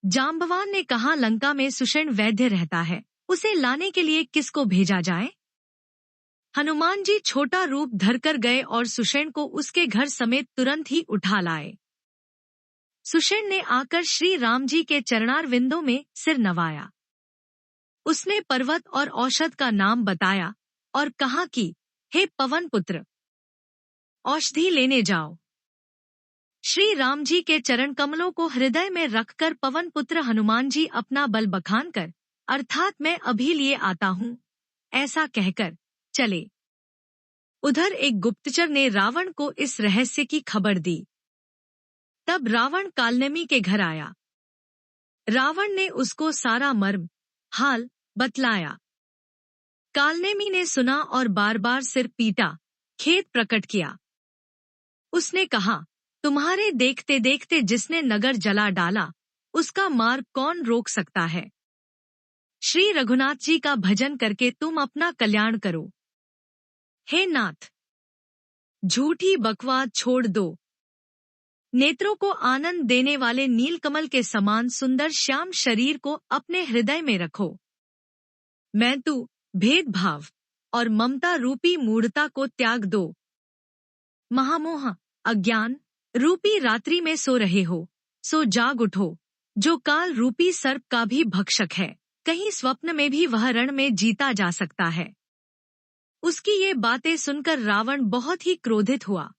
जाम्बवान ने कहा, लंका में सुषेण वैद्य रहता है, उसे लाने के लिए किसको भेजा जाए? हनुमान जी छोटा रूप धरकर गए और सुषेण को उसके घर समेत तुरंत ही उठा लाए। सुषेण ने आकर श्री राम जी के चरणारविंदों में सिर नवाया। उसने पर्वत और औषध का नाम बताया और कहा कि हे पवन पुत्र, औषधि लेने जाओ। श्री राम जी के चरण कमलों को हृदय में रखकर पवन पुत्र हनुमान जी अपना बल बखान कर, अर्थात मैं अभी लिए आता हूँ, ऐसा कहकर चले। उधर एक गुप्तचर ने रावण को इस रहस्य की खबर दी। तब रावण कालनेमी के घर आया। रावण ने उसको सारा मर्म हाल बतलाया। कालनेमी ने सुना और बार बार सिर पीटा, खेद प्रकट किया। उसने कहा, तुम्हारे देखते देखते जिसने नगर जला डाला, उसका मार्ग कौन रोक सकता है? श्री रघुनाथ जी का भजन करके तुम अपना कल्याण करो। हे नाथ, झूठी बकवाद छोड़ दो। नेत्रों को आनंद देने वाले नीलकमल के समान सुंदर श्याम शरीर को अपने हृदय में रखो। मैं तू भेदभाव और ममता रूपी मूढ़ता को त्याग दो। महामोह अज्ञान रूपी रात्रि में सो रहे हो, सो जाग उठो, जो काल रूपी सर्प का भी भक्षक है, कहीं स्वप्न में भी वह रण में जीता जा सकता है। उसकी ये बातें सुनकर रावण बहुत ही क्रोधित हुआ।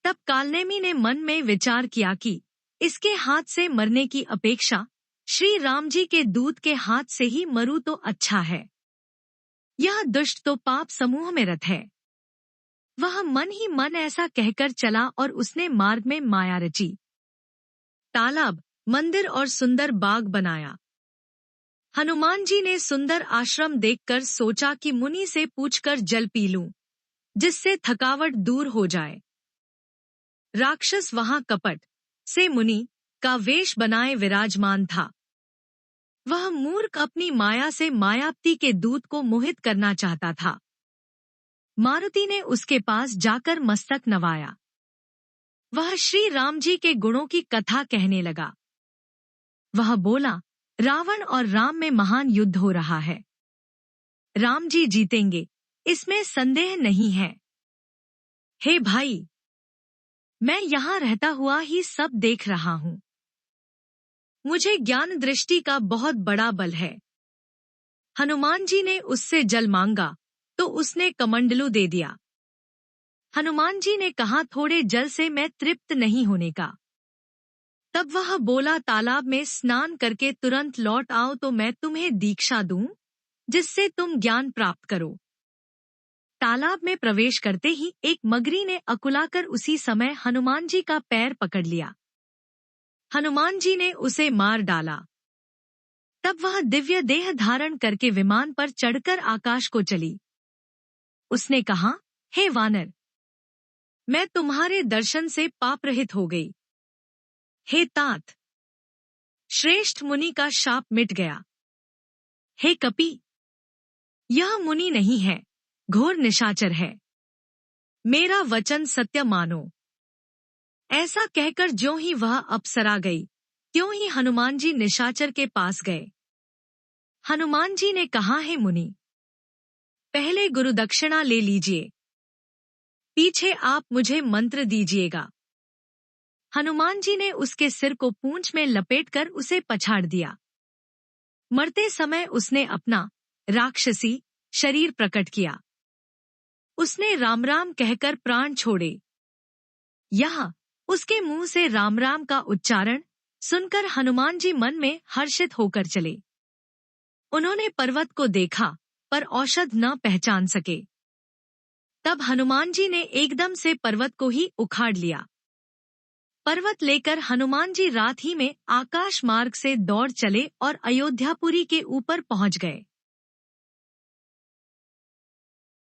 तब कालनेमी ने मन में विचार किया कि इसके हाथ से मरने की अपेक्षा श्री राम जी के दूत के हाथ से ही मरूं तो अच्छा है। यह दुष्ट तो पाप समूह में रत है। वह मन ही मन ऐसा कहकर चला और उसने मार्ग में माया रची। तालाब, मंदिर और सुंदर बाग बनाया। हनुमान जी ने सुंदर आश्रम देखकर सोचा कि मुनि से पूछकर जल पी लूं, जिससे थकावट दूर हो जाए। राक्षस वहां कपट से मुनि का वेश बनाए विराजमान था। वह मूर्ख अपनी माया से मायापति के दूत को मोहित करना चाहता था। मारुति ने उसके पास जाकर मस्तक नवाया। वह श्री राम जी के गुणों की कथा कहने लगा। वह बोला, रावण और राम में महान युद्ध हो रहा है। राम जी जीतेंगे, इसमें संदेह नहीं है। हे भाई, मैं यहाँ रहता हुआ ही सब देख रहा हूँ। मुझे ज्ञान दृष्टि का बहुत बड़ा बल है। हनुमान जी ने उससे जल मांगा तो उसने कमंडलू दे दिया। हनुमान जी ने कहा, थोड़े जल से मैं तृप्त नहीं होने का। तब वह बोला, तालाब में स्नान करके तुरंत लौट आओ तो मैं तुम्हें दीक्षा दूं, जिससे तुम ज्ञान प्राप्त करो। तालाब में प्रवेश करते ही एक मगरी ने अकुलाकर उसी समय हनुमान जी का पैर पकड़ लिया। हनुमान जी ने उसे मार डाला। तब वह दिव्य देह धारण करके विमान पर चढ़कर आकाश को चली। उसने कहा, हे वानर, मैं तुम्हारे दर्शन से पाप रहित हो गई। हे तात, श्रेष्ठ मुनि का शाप मिट गया। हे कपि, यह मुनि नहीं है, घोर निशाचर है। मेरा वचन सत्य मानो। ऐसा कहकर ज्यों ही वह अप्सरा गई, त्यों ही हनुमान जी निशाचर के पास गए। हनुमान जी ने कहा, हे मुनि, पहले गुरु दक्षिणा ले लीजिए, पीछे आप मुझे मंत्र दीजिएगा। हनुमान जी ने उसके सिर को पूंछ में लपेटकर उसे पछाड़ दिया। मरते समय उसने अपना राक्षसी शरीर प्रकट किया। उसने राम राम कहकर प्राण छोड़े। यहाँ उसके मुंह से राम राम का उच्चारण सुनकर हनुमान जी मन में हर्षित होकर चले। उन्होंने पर्वत को देखा पर औषध न पहचान सके। तब हनुमान जी ने एकदम से पर्वत को ही उखाड़ लिया। पर्वत लेकर हनुमान जी रात ही में आकाश मार्ग से दौड़ चले और अयोध्यापुरी के ऊपर पहुंच गए।